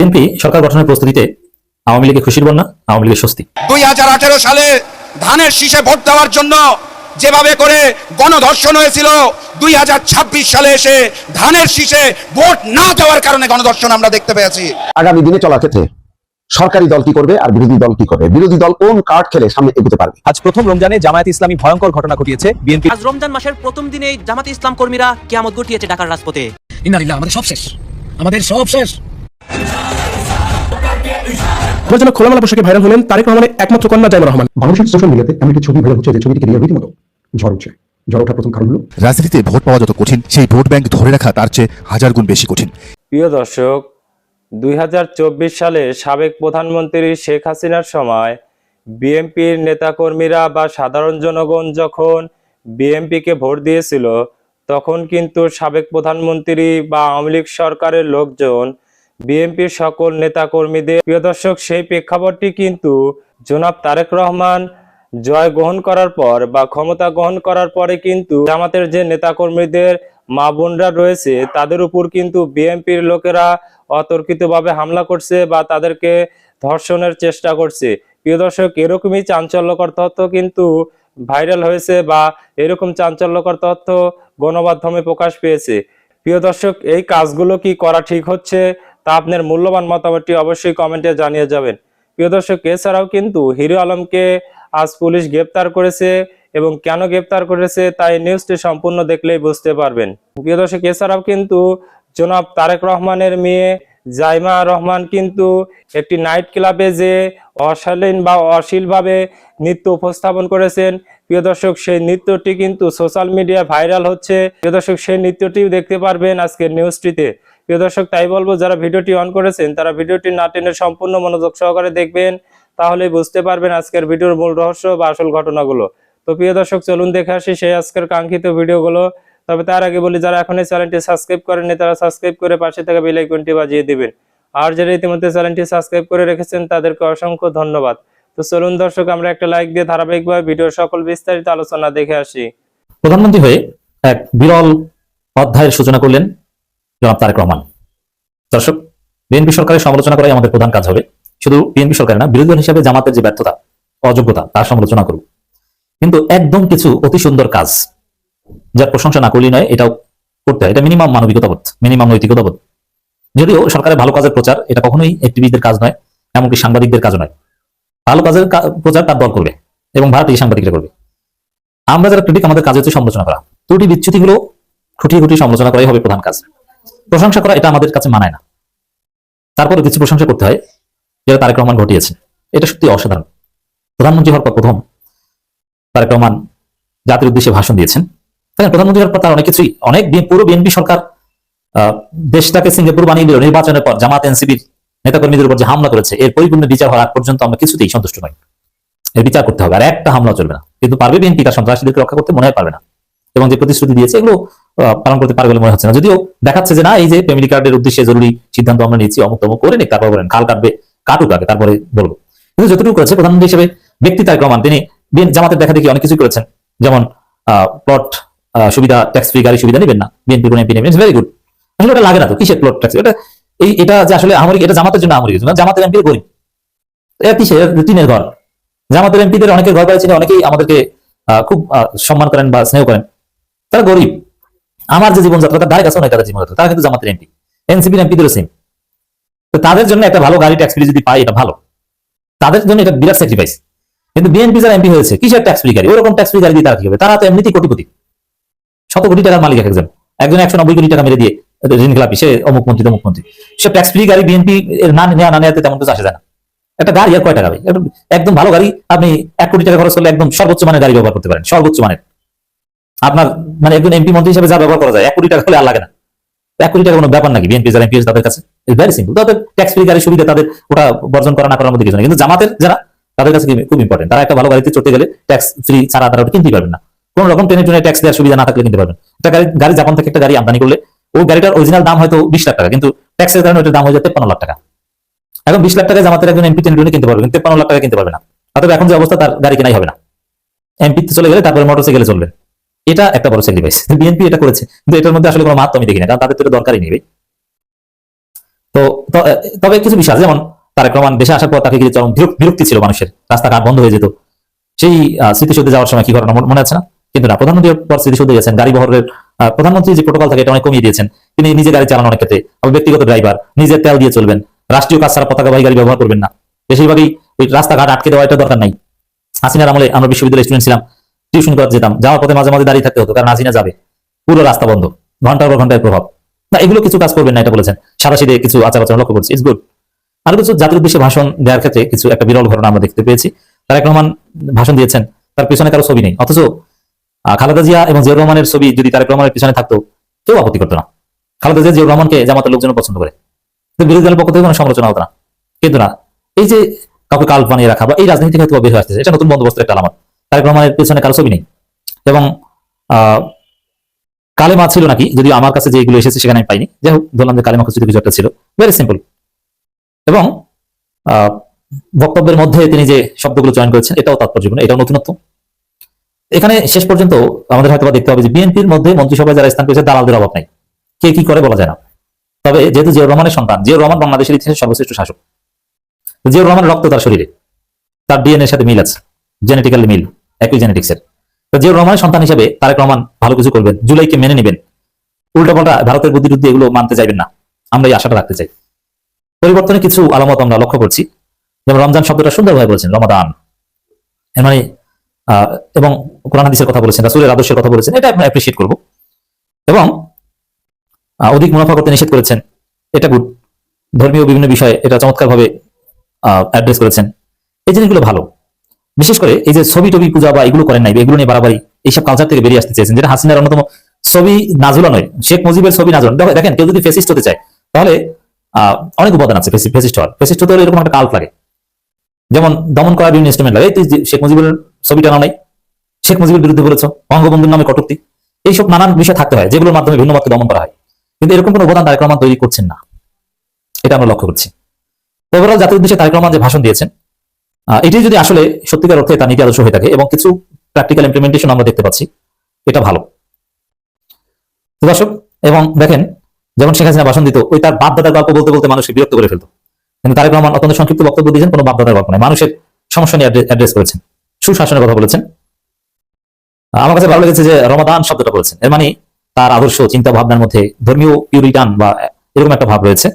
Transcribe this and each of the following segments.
BNP সরকার গঠনের প্রস্তুতিতে আওয়ামী লীগের খুশির বন্যা, আওয়ামী লীগের স্বস্তি। 2018 সালে ধানের শীষে ভোট দেওয়ার জন্য যেভাবে করে গণধর্ষণ হয়েছিল, 2026 সালে এসে ধানের শীষে ভোট না দেওয়ার কারণে গণধর্ষণ আমরা দেখতে পেয়েছি। আগামী দিনে চলার ক্ষেত্রে সরকারি দল কি করবে আর বিরোধী দল কি করবে, বিরোধী দল কোন কার্ড খেলে সামনে এগোতে পারবে। আজ প্রথম রমজানে জামায়াত ইসলামী ভয়ঙ্কর ঘটনা ঘটিয়েছে। বিএনপি আজ রমজান মাসের প্রথম দিনেই জামাত ইসলাম কর্মীরা কিয়ামত ঘটিয়েছে ঢাকার রাজপথে। ইন্নালিল্লাহ, আমাদের সব শেষ, আমাদের সব শেষ। আমার জন্য খোলামেলা পোশাকে ভাইরাল হলেন তারেক রহমানের একমাত্র কন্যা জাইমা রহমান। বাংলাদেশের সোশ্যাল মিডিয়াতে এমন একটি ছবি ভাইরাল হচ্ছে যে ছবিটিকে নিয়ে রীতিমতো ঝড় উঠছে। ঝড় ওঠার প্রথম কারণ হলো রাজনীতিতে ভোট পাওয়া যত কঠিন, সেই ভোট ব্যাংক ধরে রাখা তার চেয়ে হাজার গুণ বেশি কঠিন। প্রিয় দর্শক, 2024 সালে সাবেক প্রধানমন্ত্রী শেখ হাসিনার সময় বিএনপির নেতাকর্মীরা বা সাধারণ জনগণ যখন বিএনপিকে ভোট দিয়েছিল, তখন কিন্তু সাবেক প্রধানমন্ত্রী বা আওয়ামী লীগ সরকারের লোকজন বিএনপির সকল নেতাকর্মীদের, প্রিয় দর্শক, সেই প্রেক্ষাপটটি কিন্তু জনাব তারেক রহমান জয় গ্রহণ করার পর বা ক্ষমতা গ্রহণ করার পরে কিন্তু জামাতের যে নেতাকর্মীদের মা বোনরা রয়েছে তাদের উপর কিন্তু বিএনপির লোকেরা অতর্কিতভাবে হামলা করছে বা তাদেরকে ধর্ষণের চেষ্টা করছে। প্রিয় দর্শক, এরকমই চাঞ্চল্যকর তথ্য কিন্তু ভাইরাল হয়েছে বা এরকম চাঞ্চল্যকর তথ্য গণমাধ্যমে প্রকাশ পেয়েছে। প্রিয় দর্শক, এই কাজগুলো কি করা ঠিক হচ্ছে তা আপনার মূল্যবান মতামতটি অবশ্যই কমেন্টে জানিয়ে যাবেন। প্রিয় দর্শক, এছাড়াও কিন্তু হিরো আলমকে আজ পুলিশ গ্রেপ্তার করেছে এবং কেন গ্রেপ্তার করেছে তাই নিউজটি সম্পূর্ণ দেখলেই বুঝতে পারবেন। প্রিয় দর্শক, এছাড়াও কিন্তু জনাব তারেক রহমানের মেয়ে জাইমা রহমান কিন্তু একটি নাইট ক্লাবে যে অশালীন বা অশ্লীলভাবে নৃত্য উপস্থাপন করেছেন। প্রিয় দর্শক, সেই নৃত্যটি কিন্তু সোশ্যাল মিডিয়ায় ভাইরাল হচ্ছে। প্রিয় দর্শক, সেই নৃত্যটিও দেখতে পারবেন আজকের নিউজটিতে। প্রিয় দর্শক, তাই বলবো যারা ভিডিওটি অন করেছেন তারা ভিডিওটি না টেনে সম্পূর্ণ মনোযোগ সহকারে দেখবেন, তাহলেই বুঝতে পারবেন আজকের ভিডিওর মূল রহস্য বা আসল ঘটনাগুলো। তো প্রিয় দর্শক, চলুন দেখে আসি সেই আজকের কাঙ্ক্ষিত ভিডিওগুলো। তবে তার আগে বলি, যারা এখন এই চ্যানেলটি সাবস্ক্রাইব করেননি তারা সাবস্ক্রাইব করে পাশে থাকা বেল আইকনটি বাজিয়ে দিবেন। আর যারা ইতিমধ্যে চ্যানেলটি সাবস্ক্রাইব করে রেখেছেন তাদেরকে অসংখ্য ধন্যবাদ। তো চলুন দর্শক, আমরা একটা লাইক দিয়ে ধারাবাহিকভাবে ভিডিওর সকল বিস্তারিত আলোচনা দেখে আসি। প্রধানমন্ত্রী হয়ে এক বিরল অধ্যায়ের সূচনা করলেন জনাব তারেক রহমান। দর্শক, বিএনপি সরকারের সমালোচনা করাই আমাদের প্রধান কাজ হবে। শুধু বিএনপি সরকার না, বিরোধী দল হিসেবে জামাতের যে ব্যর্থতা, অযোগ্যতা, তার সমালোচনা করব। কিন্তু একদম কিছু অতি সুন্দর কাজ যার প্রশংসা না করলেই নয়, এটাও করতে হয়। এটা মিনিমাম মানবিকতাবোধ, মিনিমাম নৈতিকতাবোধ। যদিও সরকারের ভালো কাজের প্রচার এটা কখনোই অ্যাক্টিভিস্টদের কাজ নয়, এমনকি সাংবাদিকদের কাজও নয়। ভালো কাজের প্রচার তার দল করবে এবং ভারতীয় সাংবাদিকরা করবে। আমরা যারা ক্রিটিক, আমাদের কাজ হচ্ছে সমালোচনা করা। ত্রুটি বিচ্যুতিগুলো খুঁটিয়ে খুঁটিয়ে সমালোচনা করাই হবে প্রধান কাজ। প্রশংসা করা এটা আমাদের কাছে মানায় না। তারপরে কিছু প্রশংসা করতে হয় যেটা তারেক রহমান ঘটিয়েছে। এটা সত্যি অসাধারণ। প্রধানমন্ত্রী হওয়ার পর প্রথম তারেক রহমান জাতির উদ্দেশ্যে ভাষণ দিয়েছেন। প্রধানমন্ত্রী হওয়ার পর তার অনেক কিছুই, পুরো বিএনপি সরকার দেশটাকে সিঙ্গাপুর বানিয়ে দিল। নির্বাচনের পর জামাত এনসিপির নেতাকর্মীদের উপর যে হামলা করেছে, এর পরিপূর্ণ বিচার হওয়ার আগ পর্যন্ত আমরা কিছুতেই সন্তুষ্ট নই। এর বিচার করতে হবে, আর একটা হামলা চলবে না। কিন্তু পারবে বিএনপি তার সন্ত্রাসীদেরকে রক্ষা করতে? মনে হয় পারবে না। এবং যে প্রতিশ্রুতি দিয়েছে এগুলো পালন করতে পারবে বলে মনে হচ্ছে না। যদিও দেখাচ্ছে যে না, এই যে ফ্যামিলি কার্ডের উদ্দেশ্যে জরুরি সিদ্ধান্ত আমরা নিচ্ছি, অমুক তমুক করে নিক, তারপর বলেন খাল কাটবে, কাটুক আগে তারপরে বলবো। কিন্তু যতটুকু করেছে প্রধানমন্ত্রী হিসেবে ব্যক্তি তারেক রহমান, তিনি জামাতের দেখা দেখি অনেক কিছু করেছেন। যেমন প্লট সুবিধা, ট্যাক্স ফ্রি গাড়ি সুবিধা নেবেন না, বিএনপি কোন এমপি নেবেন, ভেরি গুড। আসলে ওটা লাগে না তো, কিসের প্লট ট্যাক্স? এটা যে আসলে আমরিক, এটা জামাতের জন্য আমরিক। জামাতের এমপি গরিব, কিসের টিনের ঘর। জামাতের এমপিদের অনেকের ঘর বাড়ি ছিল, অনেকেই আমাদেরকে খুব সম্মান করেন বা স্নেহ করেন। তারা গরিব। আমার যে জীবনযাত্রা তার ধারে কাছে নয় তাদের জীবনযাত্রা, তারা কিন্তু জামাতের এমপি, এনসিপির এমপিদেরও সেম। তো তাদের জন্য একটা ভালো গাড়ি ট্যাক্স ফ্রি যদি পাই এটা ভালো, তাদের জন্য এটা বিরাট স্যাক্রিফাইস। কিন্তু বিএনপি যারা এমপি হয়েছে, কিসের ট্যাক্স ফ্রি গাড়ি? ওরকম ট্যাক্স ফ্রি গাড়ি দিয়ে তারা কি হবে? তারা তো এমনিতেই কোটিপতি, শত কোটি টাকার মালিক। একজন 190 কোটি টাকা মেরে দিয়ে ঋণ খেলাপি, সে অমুক মন্ত্রী তমুক মন্ত্রী। সে ট্যাক্স ফ্রি গাড়ি বিএনপি না নেওয়াতে তেমন কিছু আসে যায় না। একটা গাড়ি আর কয় টাকা ভাই? একদম ভালো গাড়ি আপনি 1 কোটি টাকা খরচ করলে একদম সর্বোচ্চ মানের গাড়ি ব্যবহার করতে পারেন, সর্বোচ্চ মানের। আপনার মানে একজন এমপি মন্ত্রী হিসেবে যা ব্যবহার করা যায় 1 কোটি টাকা হলে আর লাগে না। 1 কোটি টাকা কোনো ব্যাপার নাকি বিএনপি যারা এমপি তাদের কাছে? Very simple. তাদের ট্যাক্স ফ্রি গাড়ির সুবিধা, তাদের ওটা বর্জন করা না করার মধ্যে কিছু না। কিন্তু জামাতের যারা, তাদের কাছে খুব ইম্পর্টেন্ট। তারা একটা ভালো গাড়িতে চড়তে গেলে ট্যাক্স ফ্রি ছাড়া তারা ওটা কিনতেই পারবেন না। কোন রকম টেনে টুনে ট্যাক্স দেওয়ার সুবিধা না থাকলে কিনতে পারবেন। একটা গাড়ি জাপান থেকে একটা গাড়ি আমদানি করলে ওই গাড়িটার অরিজিনাল দাম হয়তো 20 লাখ টাকা, কিন্তু ট্যাক্সের কারণে ওটার দাম হয়ে যায় 53 লাখ টাকা। এখন 20 লাখ টাকা জামাতের একজন এমপি টেনে টুনে কিনতে পারবে, কিন্তু 53 লাখ টাকা কিনতে পারবে না। অথবা এখন যে অবস্থা, তার গাড়ি কেনাই হবে না। এমপি চলে গেলে তারপরে মোটরসাইকেলে চলবে। এটা একটা বড় স্যাক্রিফাইস। বিএনপি এটা করেছে, কিন্তু এটার মধ্যে আসলে কোনো মাত্রা আমি দেখি না, কারণ তাদের তো এটা দরকারই নেই। তো তবে কিছু বিষয় আছে, যেমন তারেক রহমান দেশে আসার পর তাকে ঘিরে চরম বিরক্তি ছিল মানুষের, রাস্তাঘাট বন্ধ হয়ে যেত। সেই স্মৃতিসৌধে যাওয়ার সময় কি ঘটনা মনে আছে না? কিন্তু না, প্রধানমন্ত্রী পর স্মৃতিসৌধে গেছেন, গাড়ি বহরের প্রধানমন্ত্রী যে প্রোটোকল থাকে এটা অনেক কমিয়ে দিয়েছেন। তিনি নিজে গাড়ি চালান অনেক ক্ষেত্রে, আবার ব্যক্তিগত ড্রাইভার, নিজের তেল দিয়ে চলবেন, রাষ্ট্রীয় কাজ ছাড়া পতাকাবাহী গাড়ি ব্যবহার করবেন না। বেশিরভাগই ওই রাস্তাঘাট আটকে দেওয়া, এটা দরকার নাই। হাসিনার আমলে আমরা বিশ্ববিদ্যালয়ের স্টুডেন্ট ছিলাম, টিউশন করতে যেতাম, যাওয়ার পথে মাঝে মাঝে দাঁড়িয়ে থাকতে হতো, কারণ হাসিনা যাবে, পুরো রাস্তা বন্ধ, ঘন্টার পর ঘন্টার প্রভাব। না, এগুলো কিছু কাজ করবেন না এটা বলেছেন। সাদাসিধে কিছু আচার আচরণ লক্ষ্য করছি, ইটস গুড। আরো কিছু জাতির উদ্দেশ্যে ভাষণ দেওয়ার ক্ষেত্রে কিছু একটা বিরল ঘটনা আমরা দেখতে পেয়েছি। তারেক রহমান ভাষণ দিয়েছেন, তার পিছনে কারো ছবি নেই, অথচ খালেদা জিয়া এবং জিয়াউর রহমানের ছবি যদি তারেক রহমানের পিছনে থাকতো কেউ আপত্তি করতো না। খালেদা জিয়া জিয়াউর রহমানকে জামাতের লোকজন পছন্দ করে, বিরোধী দলের পক্ষ থেকে কোনো সমালোচনা হতো না। কিন্তু না, এই যে কাউকে কাল বানিয়ে রাখা বা এই রাজনীতি থেকে হয়তো বের হয়ে আসতেছে, এটা নতুন বন্দোবস্তের একটা আলামত। তারেক রহমানের পিছনে কারো ছবি নেই, এবং কালেমা ছিল নাকি, যদিও আমার কাছে যেগুলো এসেছে সেখানে আমি পাইনি। যাই হোক, ধরলাম যে কালেমা কিছু একটা ছিল, ভেরি সিম্পল। এবং বক্তব্যের মধ্যে তিনি যে শব্দগুলো চয়ন করেছেন এটাও তাৎপর্যপূর্ণ, এটাও নতুনত্ব। এখানে শেষ পর্যন্ত আমাদের হয়তো দেখতে হবে যে বিএনপির মধ্যে মন্ত্রিসভায় যারা স্থান পেয়েছে দালালদের অভাব নাই, কে কি করে বলা যায় না। তবে যেহেতু জিয়াউর রহমানের সন্তান, জিয়াউর রহমান বাংলাদেশের ইতিহাসে সর্বশ্রেষ্ঠ শাসক, জিয়াউর রহমানের রক্ত তার শরীরে, তার ডিএনএ এর সাথে মিল আছে, জেনেটিক্যালি মিল, একই জেনেটিক্সের। জিয়াউর রহমানের সন্তান হিসেবে তারেক রহমান ভালো কিছু করবেন, জুলাইকে মেনে নেবেন, উল্টাপাল্টা ভারতের বুদ্ধি টুদ্ধি এগুলো মানতে চাইবেন না, আমরা এই আশাটা রাখতে চাই। পরিবর্তনে কিছু আলামত আমরা লক্ষ্য করছি, যেমন রমজান শব্দটা সুন্দরভাবে বলেছেন, রমাদান এর মানে, এবং কোরআন হাদিসের কথা বলেছেন, রাসূলের আদর্শের কথা বলেছেন, এটা আমরা অ্যাপ্রিশিয়েট করব। এবং অধিক মুনাফা করতে নিষেধ করেছেন, এটা গুড। ধর্মীয় বিভিন্ন বিষয়ে এটা চমৎকারভাবে অ্যাড্রেস করেছেন, এই জিনিসগুলো ভালো। বিশেষ করে এই যে ছবি টবি পূজা বা এগুলো করেন নাই, এগুলো নিয়ে বাড়াবাড়ি, এইসব কালচার থেকে বেরিয়ে আসতে চেয়েছেন, যেটা হাসিনার অন্যতম। ছবি নাজুলা নয়, শেখ মুজিবের ছবি নাজুলা। দেখেন, কেউ যদি ফেসিস্ট হতে চায় তাহলে অনেক উপাদান আছে ফেসিস্ট হওয়ার। ফেসিস্ট হতে হলে এরকম একটা কাল্ট লাগে, যেমন দমন করার বিভিন্ন ইনস্ট্রুমেন্ট লাগে। এই তুই শেখ মুজিবের ছবিটা না নাই, শেখ মুজিবের বিরুদ্ধে বলেছ, বঙ্গবন্ধুর নামে কটূক্তি, এইসব নানান বিষয় থাকতে হয় যেগুলোর মাধ্যমে ভিন্ন মতকে দমন করা হয়। কিন্তু এরকম কোনো উপাদান তারেক রহমান তৈরি করছেন না, এটা আমরা লক্ষ্য করছি। ওভারঅল জাতির উদ্দেশ্যে তারেক রহমান যে ভাষণ দিয়েছেন, এটি যদি আসলে সত্যিকার অর্থে তার নীতি আদর্শ হয়ে থাকে এবং কিছু প্র্যাকটিক্যাল ইমপ্লিমেন্টেশন আমরা দেখতে পাচ্ছি, এটা ভালো। তো দর্শক, এবং দেখেন, যেমন শেখ হাসিনা ভাষণ দিত, ওই তার বাপ দাদার গল্প বলতে বলতে মানুষকে বিরক্ত করে ফেলতো। কিন্তু তারেক রহমান অত্যন্ত সংক্ষিপ্ত বক্তব্য দিয়েছেন, কোনো বাপ দাদার গল্প নয়, মানুষের সমস্যা নিয়ে অ্যাড্রেস করেছেন, সুশাসনের কথা বলেছেন। আমার কাছে ভালো লেগেছে যে রমাদান শব্দটা বলেছেন, এর মানে তার আদর্শ চিন্তা ভাবনার মধ্যে ধর্মীয় পিউরিটান বা এরকম একটা ভাব রয়েছে,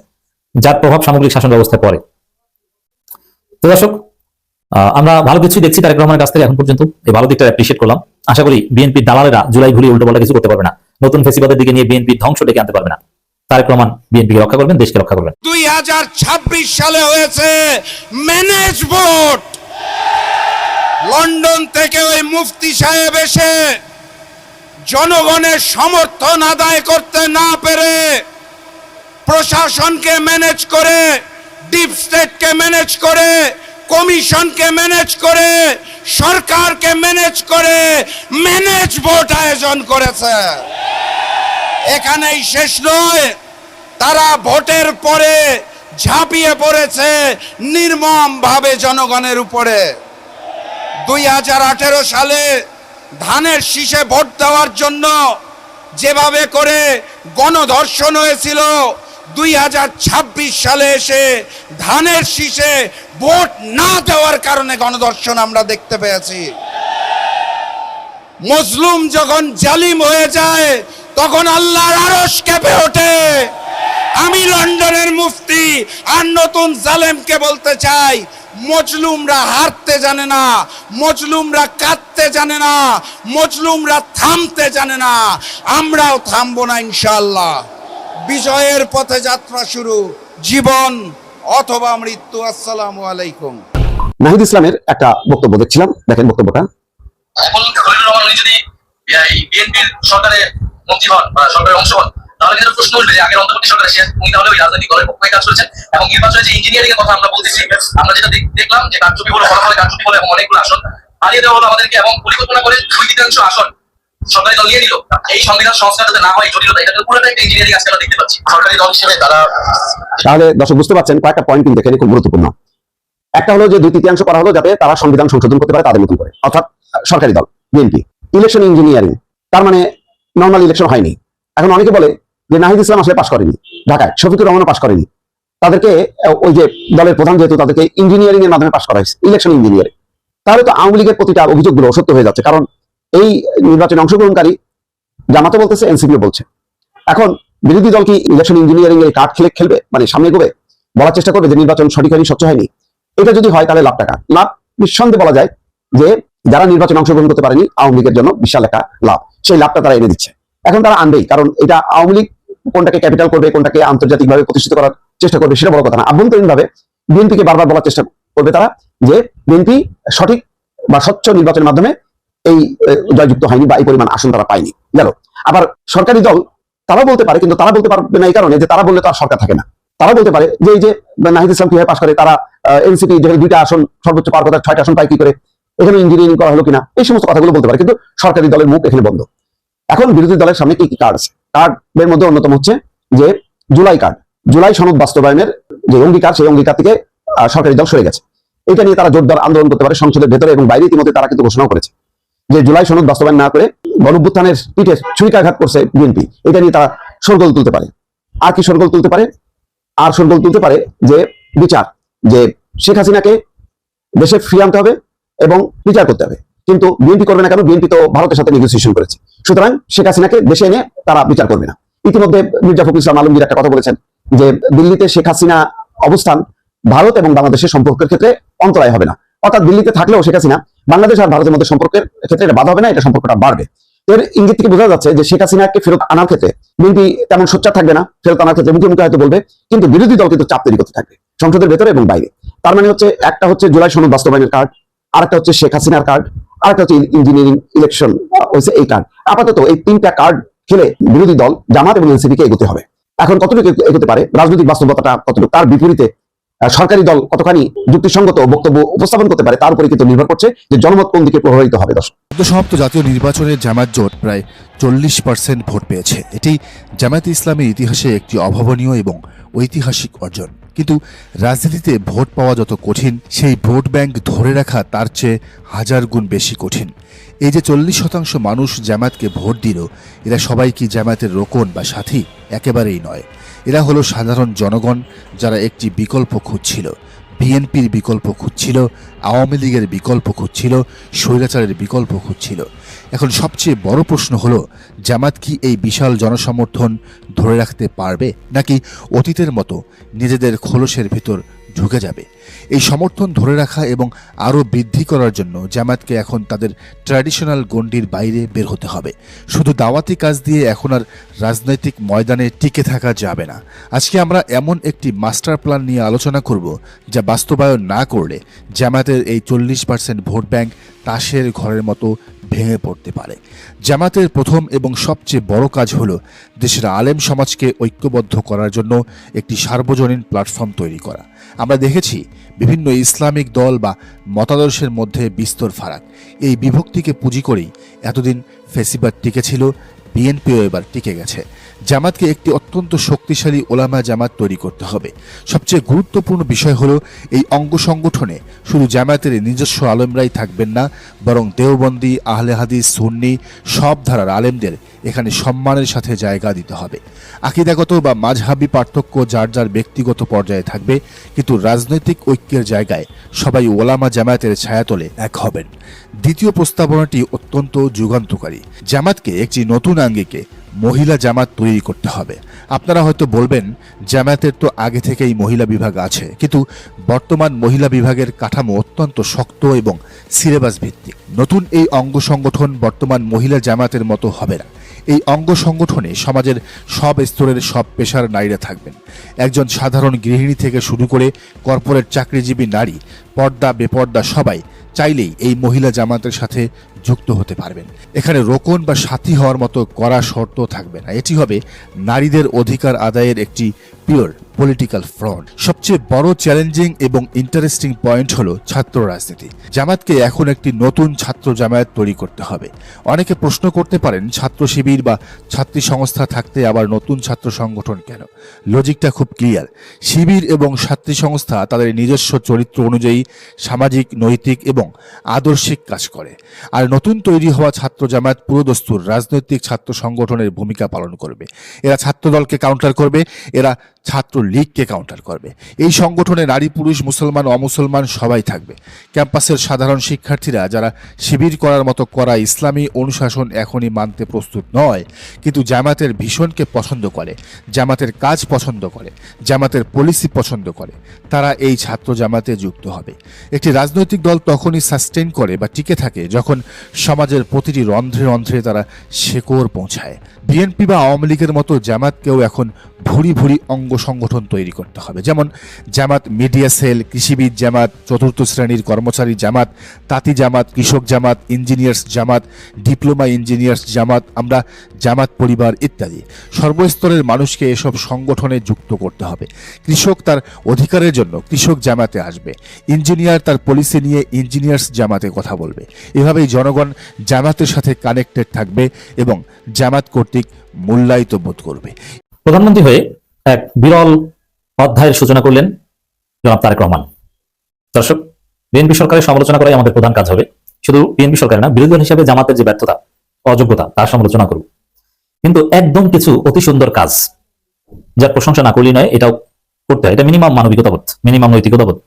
যার প্রভাব সামগ্রিক শাসন ব্যবস্থায় পড়ে। তো দর্শক, আমরা ভালো কিছু দেখছি তারেক রহমানের কাছ থেকে এখন পর্যন্ত, এই ভালো দিকটা অ্যাপ্রিশিয়েট করলাম। আশা করি বিএনপির দালালেরা জুলাই ঘুরিয়ে উল্টোপাল্টা কিছু করতে পারবে না, নতুন ফেসিবাদের দিকে নিয়ে বিএনপির ধ্বংস ডেকে আনতে পারবে না। তারেক রহমান বিএনপিকে রক্ষা করবেন, দেশকে রক্ষা করবেন। 2026 সালে হয়েছে ম্যানেজ ভোট। লন্ডন থেকে ওই মুফতি সাহেব এসে জনগণের সমর্থন আদায় করতে না পেরে প্রশাসনকে ম্যানেজ করে, ডিপ স্টেটকে ম্যানেজ করে, কমিশনকে ম্যানেজ করে, সরকারকে ম্যানেজ করে ম্যানেজ ভোট আয়োজন করেছে। এখানেই শেষ নয়, তারা ভোটের পরে ঝাঁপিয়ে পড়েছে নির্মম ভাবে জনগণের উপরে। 2018 সালে ধানের শীষে ভোট দেওয়ার জন্য যেভাবে করে গণধর্ষণ হয়েছিল, 2026 সালে এসে ধানের শীষে ভোট না দেওয়ার কারণে গণধর্ষণ আমরা দেখতে পেয়েছি। মজলুম যখন জালিম হয়ে যায় তখন আল্লাহর আরশ কেঁপে ওঠে। আমি লন্ডনের মুফতি আর নতুন জালেমকে বলতে চাই, মজলুমরা হারতে জানে না, মজলুমরা কাঁদতে জানে না, মজলুমরা থামতে জানে না। আমরাও থামবো না ইনশাআল্লাহ। বিজয়ের পথে যাত্রা শুরু, জীবন অথবা মৃত্যু। আসসালামু আলাইকুম। নাহিদ ইসলামের একটা বক্তব্য দেখছিলাম, দেখেন বক্তব্যটা। এখন খলিলুর রহমান উনি যদি এই বিএনপির সরকারে মন্ত্রী হন বা সরকারের অংশ হন, তাহলে কিন্তু প্রশ্ন উঠবে যে আগের অন্তর্বর্তী সরকারে উনি তাহলে ওই রাজনৈতিক দলের পক্ষে কাজ করেছেন। এবং নির্বাচনের যে ইঞ্জিনিয়ারিং এর কথা আমরা বলতেছি, আমরা যেটা দেখলাম যে কারচুপি হলো, ফলাফলে কারচুপি হলো এবং অনেকগুলো আসন হারিয়ে দেওয়া হলো আমাদেরকে, এবং পরিকল্পনা করে 2/3 আসন সরকারি দল নিয়ে নিল। এই সংবিধান সংস্কার যাতে না হয় জটিলতা, এটা পুরোটা একটা ইঞ্জিনিয়ারিং আজকে আমরা দেখতে পাচ্ছি সরকারি দল হিসেবে তারা। তাহলে দর্শক বুঝতে পারছেন, কয়েকটা পয়েন্ট কিন্তু এখানে খুব গুরুত্বপূর্ণ। একটা হলো যে 2/3 করা হলো যাতে তারা সংবিধান সংশোধন করতে পারে তাদের মতন করে, অর্থাৎ সরকারি দল বিএনপি। ইলেকশন ইঞ্জিনিয়ারিং, তার মানে নর্মাল ইলেকশন হয়নি। এখন অনেকে বলে যে নাহিদ ইসলাম আসলে পাশ করেনি, ঢাকায় শফিকুর রহমানও পাশ করেনি, তাদেরকে ওই যে দলের প্রধান যেহেতু তাদেরকে ইঞ্জিনিয়ারিং এর মাধ্যমে পাশ করা হয়েছে, ইলেকশন ইঞ্জিনিয়ারিং, তাহলে তো আওয়ামী লীগের প্রতিটা অভিযোগগুলো সত্য হয়ে যাচ্ছে। কারণ এই নির্বাচনে অংশগ্রহণকারী জামাতও বলতেছে, এনসিপিও বলছে। এখন বিরোধী দল কি ইলেকশন ইঞ্জিনিয়ারিং এর কার্ড খেলবে, মানে সামনে এগোবে, বলার চেষ্টা করবে যে নির্বাচন সঠিক হয়নি, স্বচ্ছ হয়নি? এটা যদি হয় তাহলে লাভ টাকা লাভ নিঃসন্দেহে বলা যায় যে যারা নির্বাচনে অংশগ্রহণ করতে পারেনি আওয়ামী লীগের জন্য বিশাল একটা লাভ, সেই লাভটা তারা এনে দিচ্ছে। এখন তারা আনবেই, কারণ এটা আওয়ামী লীগ কোনটাকে ক্যাপিটাল করবে, কোনটাকে আন্তর্জাতিকভাবে প্রতিষ্ঠিত করার চেষ্টা করবে সেটা বড় কথা না। আভ্যন্তরীণ ভাবে বিএনপিকে বারবার বলার চেষ্টা করবে তারা যে বিএনপি সঠিক বা স্বচ্ছ নির্বাচনের মাধ্যমে এই জয়যুক্ত হয়নি বা এই পরিমাণ আসন তারা পায়নি। গেল। আবার সরকারি দল তারাও বলতে পারে, কিন্তু তারা বলতে পারবে না এই কারণে যে তারা বললে তো আর সরকার থাকে না। তারা বলতে পারে যে এই যে নাহিদ ইসলাম কিভাবে পাশ করে, তারা এনসিপি যেখানে 2টা আসন সর্বোচ্চ পাওয়ার কথা 6টা আসন পায় কি করে, এখানে ইঞ্জিনিয়ারিং করা হলো কিনা, এই সমস্ত কথাগুলো বলতে পারে, কিন্তু সরকারি দলের মুখ এখানে বন্ধ। এখন বিরোধী দলের সামনে কি কি কার্ড আছে? কার্ডের মধ্যে অন্যতম হচ্ছে যে জুলাই কার্ড, জুলাই সনদ বাস্তবায়নের যে অঙ্গীকার, সেই অঙ্গীকার থেকে সরকারি দল সরে গেছে। এটা নিয়ে তারা জোরদার আন্দোলন করতে পারে সংসদের ভেতরে এবং বাইরে। ইতিমধ্যে তারা কিন্তু ঘোষণাও করেছে যে জুলাই সনদ বাস্তবায়ন না করে গণঅভ্যুত্থানের পিঠে ছুরিকাঘাত করছে বিএনপি। এটা নিয়ে তারা শোরগোল তুলতে পারে। আর কি শোরগোল তুলতে পারে? আর শোরগোল তুলতে পারে যে বিচার, যে শেখ হাসিনাকে দেশে ফিরিয়ে আনতে হবে এবং বিচার করতে হবে। কিন্তু বিএনপি করবে না কেন? বিএনপি তো ভারতের সাথে নেগোসিয়েশন করেছে, সুতরাং শেখ হাসিনাকে দেশে এনে তারা বিচার করবে না। ইতিমধ্যে মির্জা ফখরুল ইসলাম আলমগীর একটা কথা বলেছেন যে দিল্লিতে শেখ হাসিনা অবস্থান ভারত এবং বাংলাদেশের সম্পর্কের ক্ষেত্রে অন্তরায় হবে না। অর্থাৎ দিল্লিতে থাকলেও শেখ হাসিনা বাংলাদেশ আর ভারতের মধ্যে সম্পর্কের ক্ষেত্রে এটা বাধা হবে না, এটা সম্পর্কটা বাড়বে। এর ইঙ্গিত থেকে বোঝা যাচ্ছে যে শেখ হাসিনাকে ফেরত আনার ক্ষেত্রে বিএনপি তেমন সোচ্চার থাকবে না, ফেরত আনার ক্ষেত্রে মুখে মুখে হয়তো বলবে, কিন্তু বিরোধী দল কিন্তু চাপ তৈরি করতে থাকবে সংসদের ভেতরে এবং বাইরে। তার মানে হচ্ছে একটা হচ্ছে জুলাই সনদ বাস্তবায়নের কার্ড, আরেকটা হচ্ছে শেখ হাসিনার কার্ড, আরেকটা হচ্ছে ইঞ্জিনিয়ারিং ইলেকশন হচ্ছে এই কার্ড। আপাতত এই 3টা কার্ড খেলে বিরোধী দল জামাত এবং এনসিপি কে এগোতে হবে। এখন কতটুকু এগোতে পারে, রাজনৈতিক বাস্তবতাটা কতটুকু, তার বিপরীতে সরকারি দল কতখানি যুক্তিসঙ্গত বক্তব্য উপস্থাপন করতে পারে, তার উপরে কিন্তু নির্ভর করছে যে জনমত কোন দিকে প্রভাবিত হবে। দর্শক, সমাপ্ত জাতীয় নির্বাচনে জামায়াত জোট প্রায় 40% ভোট পেয়েছে। এটি জামায়াতে ইসলামের ইতিহাসে একটি অভাবনীয় এবং ঐতিহাসিক অর্জন। কিন্তু রাজনীতিতে ভোট পাওয়া যত কঠিন, সেই ভোট ব্যাংক ধরে রাখা তার চেয়ে 1000 গুণ বেশি কঠিন। এই যে 40% মানুষ জামায়াতকে ভোট দিল, এরা সবাই কি জামায়াতের রোকন বা সাথী? একেবারেই নয়। এরা হলো সাধারণ জনগণ, যারা একটি বিকল্প খুঁজছিল। বিএনপির বিকল্প খুঁজছিল, আওয়ামী লীগের বিকল্প খুঁজছিল, স্বৈরাচারের বিকল্প খুঁজছিল। এখন সবচেয়ে বড় প্রশ্ন হলো, জামাত কি এই বিশাল জনসমর্থন ধরে রাখতে পারবে, নাকি অতীতের মতো নিজেদের খোলসের ভিতর ঢুকে যাবে? এই সমর্থন ধরে রাখা এবং আরও বৃদ্ধি করার জন্য জামায়াতকে এখন তাদের ট্র্যাডিশনাল গণ্ডির বাইরে বের হতে হবে। শুধু দাওয়াতি কাজ দিয়ে এখন আর রাজনৈতিক ময়দানে টিকে থাকা যাবে না। আজকে আমরা এমন একটি মাস্টার প্ল্যান নিয়ে আলোচনা করব, যা বাস্তবায়ন না করলে জামায়াতের এই 40% ভোট ব্যাংক তাসের ঘরের মতো ভেঙে পড়তে পারে। জামায়াতের প্রথম এবং সবচেয়ে বড় কাজ হলো দেশের আলেম সমাজকে ঐক্যবদ্ধ করার জন্য একটি সার্বজনীন প্ল্যাটফর্ম তৈরি করা। আমরা দেখেছি বিভিন্ন ইসলামিক দল বা মতাদর্শের মধ্যে বিস্তর ফারাক। এই বিভক্তিকে পুঁজি করেই এতদিন ফেসিবাদ টিকেছিল, বিএনপিও এবার টিকে গেছে। জামাতকে একটি অত্যন্ত শক্তিশালী ওলামা জামাত তৈরি করতে হবে। সবচেয়ে গুরুত্বপূর্ণ বিষয় হলো, এই অঙ্গ সংগঠনে শুধু জামায়াতের নিজস্ব আলেমরাই থাকবেন না, বরং দেওবন্দি, আহলে হাদিস, সুন্নি সব ধারার আলেমদের এখানে সম্মানের সাথে জায়গা দিতে হবে। আকীদাগত বা মাযহাবী পার্থক্য যার যার ব্যক্তিগত পর্যায়ে থাকবে, কিন্তু রাজনৈতিক ঐক্যের জায়গায় সবাই ওলামা জামায়াতের ছায়াতলে এক হবেন। দ্বিতীয় প্রস্তাবনাটি অত্যন্ত যুগান্তকারী। জামাতকে একটি নতুন আঙ্গিকে মহিলা জামাত তৈরি করতে হবে। আপনারা হয়তো বলবেন, জামায়াতের তো আগে থেকেই মহিলা বিভাগ আছে, কিন্তু বর্তমান মহিলা বিভাগের কাঠামো অত্যন্ত শক্ত এবং সিলেবাস ভিত্তিক। নতুন এই অঙ্গ সংগঠন বর্তমান মহিলা জামায়াতের মতো হবে না। এই অঙ্গ সংগঠনে সমাজের সব স্তরের সব পেশার নারীরা থাকবেন। একজন সাধারণ গৃহিণী থেকে শুরু করে কর্পোরেট চাকরিজীবী নারী, পর্দা বেপর্দা সবাই চাইলেই এই মহিলা জামাতের সাথে যুক্ত হতে পারবেন। এখানে রোকন বা সাথী হওয়ার মতো কড়া শর্ত থাকবে না। এটি হবে নারীদের অধিকার আদায়ের একটি পিওর পলিটিক্যাল ফ্রন্ট। সবচেয়ে বড় চ্যালেঞ্জিং এবং ইন্টারেস্টিং পয়েন্ট হলো ছাত্র রাজনীতি। জামাতকে এখন একটি নতুন ছাত্র জামায়াত তৈরি করতে হবে। অনেকে প্রশ্ন করতে পারেন, ছাত্র শিবির বা ছাত্রী সংস্থা থাকতে আবার নতুন ছাত্র সংগঠন কেন? লজিকটা খুব ক্লিয়ার। শিবির এবং ছাত্রী সংস্থা তাদের নিজস্ব চরিত্র অনুযায়ী সামাজিক, নৈতিক এবং আদর্শিক কাজ করে। আর নতুন তৈরি হওয়া ছাত্র জামায়াত পুরোদস্তুর রাজনৈতিক ছাত্র সংগঠনের ভূমিকা পালন করবে। এরা ছাত্রদলকে কাউন্টার করবে, এরা ছাত্র লীগকে কাউন্টার করবে। এই সংগঠনে নারী পুরুষ মুসলমান অমুসলমান সবাই থাকবে। ক্যাম্পাসের সাধারণ শিক্ষার্থীরা যারা শিবির করার মতো করা ইসলামী অনুশাসন এখনই মানতে প্রস্তুত নয়, কিন্তু জামাতের ভীষণকে পছন্দ করে, জামাতের কাজ পছন্দ করে, জামাতের পলিসি পছন্দ করে, তারা এই ছাত্র জামাতে যুক্ত হবে। একটি রাজনৈতিক দল তখনই সাস্টেইন করে বা টিকে থাকে যখন সমাজের প্রতিটি রন্ধ্রে রন্ধ্রে তারা শেকড় পৌঁছায়। বিএনপি বা আওয়ামী লীগের মতো জামাতকেও এখন ভুরি ভুরি অঙ্গ সংগঠন তৈরি করতে হবে, যেমন জামাত মিডিয়া সেল, কৃষিবিদ জামাত, চতুর্থ শ্রেণীর কর্মচারী জামাত, তাঁতি জামাত, কৃষক জামাত, ইঞ্জিনিয়ার্স জামাত, ডিপ্লোমা ইঞ্জিনিয়ার্স জামাত, আমরা জামাত পরিবার ইত্যাদি। সর্বস্তরের মানুষকে এসব সংগঠনে যুক্ত করতে হবে। কৃষক তার অধিকারের জন্য কৃষক জামাতে আসবে, ইঞ্জিনিয়ার তার পলিসি নিয়ে ইঞ্জিনিয়ার্স জামাতে কথা বলবে। এভাবেই জনগণ জামাতের সাথে কানেক্টেড থাকবে এবং জামাত কর্তৃক মূল্যায়িত বোধ করবে। প্রধানমন্ত্রী হয়ে এক বিরল অধ্যায়ের সূচনা করলেন জনাব তারেক রহমান। দর্শক, বিএনপি সরকারের সমালোচনা করাই আমাদের প্রধান কাজ হবে। শুধু বিএনপি সরকার না, বিরোধী দল হিসেবে জামাতের যে ব্যর্থতা, অযোগ্যতা, তার সমালোচনা করব। কিন্তু একদম কিছু অতি সুন্দর কাজ, যার প্রশংসা না করলেই নয়, এটাও করতে হয়। এটা মিনিমাম মানবিকতাবোধ, মিনিমাম নৈতিকতাবোধ।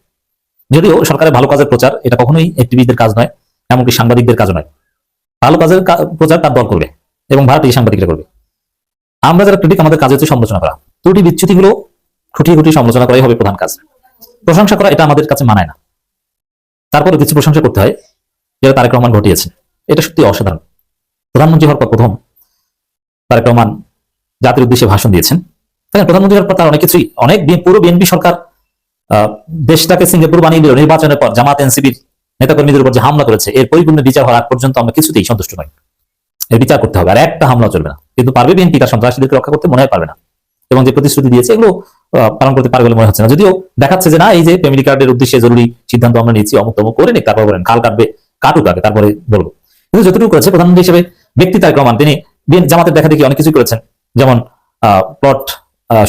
যদিও সরকারের ভালো কাজের প্রচার এটা কখনোই অ্যাক্টিভিস্টদের কাজ নয়, এমনকি সাংবাদিকদের কাজও নয়। ভালো কাজের প্রচার তার দল করবে এবং ভারতীয় সাংবাদিকরা করবে। আমরা যারা ক্রিটিক, আমাদের কাজ হচ্ছে সমালোচনা করা, ত্রুটি বিচ্যুতিগুলো খুঁটিয়ে খুঁটিয়ে সমালোচনা করাই হবে প্রধান কাজ। প্রশংসা করা এটা আমাদের কাছে মানায় না। তারপরে কিছু প্রশংসা করতে হয়, যেটা তারেক রহমান ঘটিয়েছেন। এটা সত্যি অসাধারণ। প্রধানমন্ত্রী হওয়ার পর প্রথম তারেক রহমান জাতির উদ্দেশ্যে ভাষণ দিয়েছেন। তাই প্রধানমন্ত্রী হওয়ার পর তার অনেক কিছুই, পুরো বিএনপি সরকার দেশটাকে সিঙ্গাপুর বানিয়ে দিল। নির্বাচনের পর জামাত এনসিপির নেতাকর্মীদের উপর যে হামলা করেছে, এর পরিপূর্ণ বিচার হওয়ার আগ পর্যন্ত আমরা কিছুতেই সন্তুষ্ট নই। এর বিচার করতে হবে, আর একটা হামলা চলবে না। কিন্তু পারবে বিএনপি তার সন্ত্রাসীদেরকে রক্ষা করতে? মনে হয় পারবে না। এবং যে প্রতিশ্রুতি দিয়েছে এগুলো পালন করতে পারবে বলে মনে হচ্ছে না। যদিও দেখাচ্ছে যে না, এই যে ফ্যামিলি কার্ডের উদ্দেশ্যে জরুরি সিদ্ধান্ত আমরা নিয়েছি, অমুক তমুক করে নিক, তারপর বলেন খাল কাটবে, কাটুক আগে, তারপরে বলবো। কিন্তু যতটুকু করেছে প্রধানমন্ত্রী হিসেবে ব্যক্তি তারেক রহমান, তিনি জামাতের দেখা দেখি অনেক কিছু করেছেন। যেমন প্লট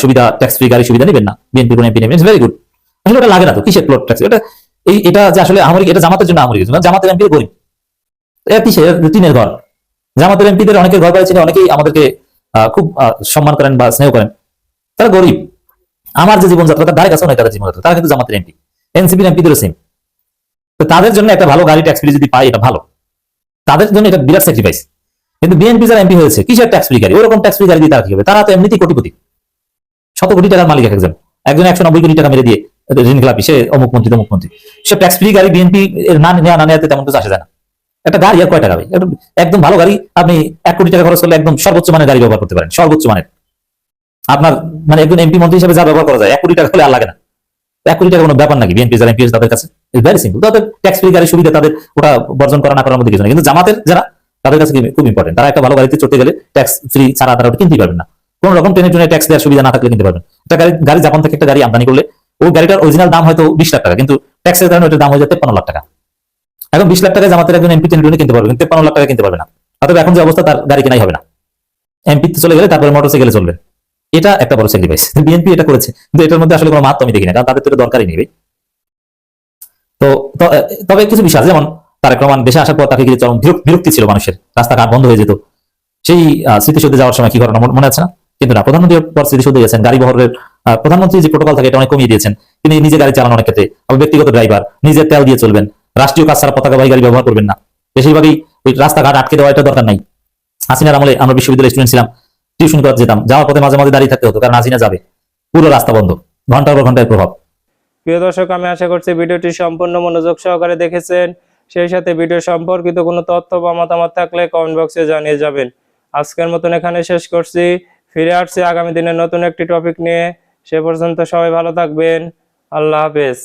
সুবিধা, ট্যাক্স ফ্রি গাড়ি সুবিধা নেবেন না, বিএনপি কোন এমপি নেবেন, ভেরি গুড। আসলে ওটা লাগে না তো, কিসের প্লট ট্যাক্স? এটা যে আসলে আমরিক, এটা জামাতের জন্য আমরিক। জামাতের এমপি গরিব, কিসের টিনের ঘর। জামাতের এমপিদের অনেকের ঘর বাড়ি ছিল, অনেকেই আমাদেরকে খুব সম্মান করেন বা স্নেহ করেন, তারা গরিব। আমার যে জীবনযাত্রা, তার ধারে কাছে অনেক তাদের জীবনযাত্রা, তারা কিন্তু জামাতের এমপি, এনসিপির এমপিদেরও সেম। তো তাদের জন্য একটা ভালো গাড়ি ট্যাক্স ফ্রি যদি পাই, এটা ভালো, তাদের জন্য এটা বিরাট স্যাক্রিফাইস। কিন্তু বিএনপি যারা এমপি হয়েছে, কিসের ট্যাক্স ফ্রি গাড়ি? ওরকম ট্যাক্স ফ্রি গাড়ি দিয়ে তারা কি হবে? তারা তো এমনিতেই কোটিপতি, শত কোটি টাকার মালিক। একজন 190 কোটি টাকা মেরে দিয়ে ঋণ খেলাপি, সে অমুক মন্ত্রী তমুক মন্ত্রী। সে ট্যাক্স ফ্রি গাড়ি বিএনপি না নেওয়াতে তেমন কিছু আসে যায় না। একটা গাড়ি আর কয় টাকা? একদম ভালো গাড়ি আপনি 1 কোটি টাকা খরচ করলে একদম সর্বোচ্চ মানের গাড়ি ব্যবহার করতে পারেন, সর্বোচ্চ মানের। আপনার মানে একজন এমপি মন্ত্রী হিসেবে যা ব্যবহার করা যায়, 1 কোটি টাকা হলে আর লাগে না। 1 কোটি টাকা কোনো ব্যাপার নাকি বিএনপি যারা এমপি তাদের কাছে? Very simple. তাদের ট্যাক্স ফ্রি গাড়ির সুবিধা, তাদের ওটা বর্জন করা না করার মধ্যে কিছু না। কিন্তু জামাতের যারা, তাদের কাছে খুব ইম্পর্টেন্ট। তারা একটা ভালো গাড়িতে চড়তে গেলে ট্যাক্স ফ্রি ছাড়া তারা ওটা কিনতেই পারবেন না। কোন রকম ট্রেনে ট্যাক্স দেওয়ার সুবিধা না থাকলে কিনতে পারবেন। একটা গাড়ি জাপান থেকে একটা গাড়ি আমদানি করলে ওই গাড়িটার অরিজিনাল দাম হয়তো 20 লাখ টাকা, কিন্তু ট্যাক্সের কারণে ওটার দাম হয়ে যায় 53 লাখ টাকা। এখন 20 লাখ টাকায় জামাতের একজন এমপি ট্রেনে কিনতে পারবে, কিন্তু 53 লাখ টাকা কিনতে পারবে না। অথবা এখন যে অবস্থা, তার গাড়ি কেনাই হবে না। এমপি চলে গেলে তারপরে মোটরসাইকেলে চলবে। এটা একটা বড় স্যাক্রিফাইস। বিএনপি এটা করেছে, কিন্তু এটার মধ্যে আসলে কোনো মাত্রা আমি দেখি না, কারণ তাদের তো এটা দরকারই নেই। তো তবে কিছু বিষয় আছে, যেমন তারেক রহমান দেশে আসার পর তাকে ঘিরে চরম বিরক্তি ছিল মানুষের, রাস্তাঘাট বন্ধ হয়ে যেত। সেই স্মৃতিসৌধে যাওয়ার সময় কি ঘটনা মনে আছে না? কিন্তু না, প্রধানমন্ত্রীর পর স্মৃতিসৌধে গেছেন, গাড়ি বহরের প্রধানমন্ত্রী যে প্রোটোকল থাকে এটা অনেক কমিয়ে দিয়েছেন। তিনি নিজে গাড়ি চালান অনেক ক্ষেত্রে, আবার ব্যক্তিগত ড্রাইভার, নিজের তেল দিয়ে চলবেন, রাষ্ট্রীয় কাজ ছাড়া পতাকাবাহী গাড়ি ব্যবহার করবেন না। বেশিরভাগই ওই রাস্তাঘাট আটকে দেওয়া, এটা দরকার নাই। হাসিনার আমলে আমরা বিশ্ববিদ্যালয়ের স্টুডেন্ট ছিলাম, টিউশন করতে যেতাম, যাওয়ার পথে মাঝে মাঝে দাঁড়িয়ে থাকতে হতো, কারণ হাসিনা যাবে, পুরো রাস্তা বন্ধ, ঘন্টার পর ঘন্টার প্রভাব। প্রিয় দর্শক, আমি আশা করছি ভিডিওটি সম্পূর্ণ মনোযোগ সহকারে দেখেছেন। সেই সাথে ভিডিও সম্পর্কিত কোনো তথ্য বা মতামত থাকলে কমেন্ট বক্সে জানিয়ে যাবেন। আজকের মতন এখানে শেষ করছি। ফিরে আসছি আগামী দিনে নতুন একটি টপিক নিয়ে। সে পর্যন্ত সবাই ভালো থাকবেন। আল্লাহ হাফেজ।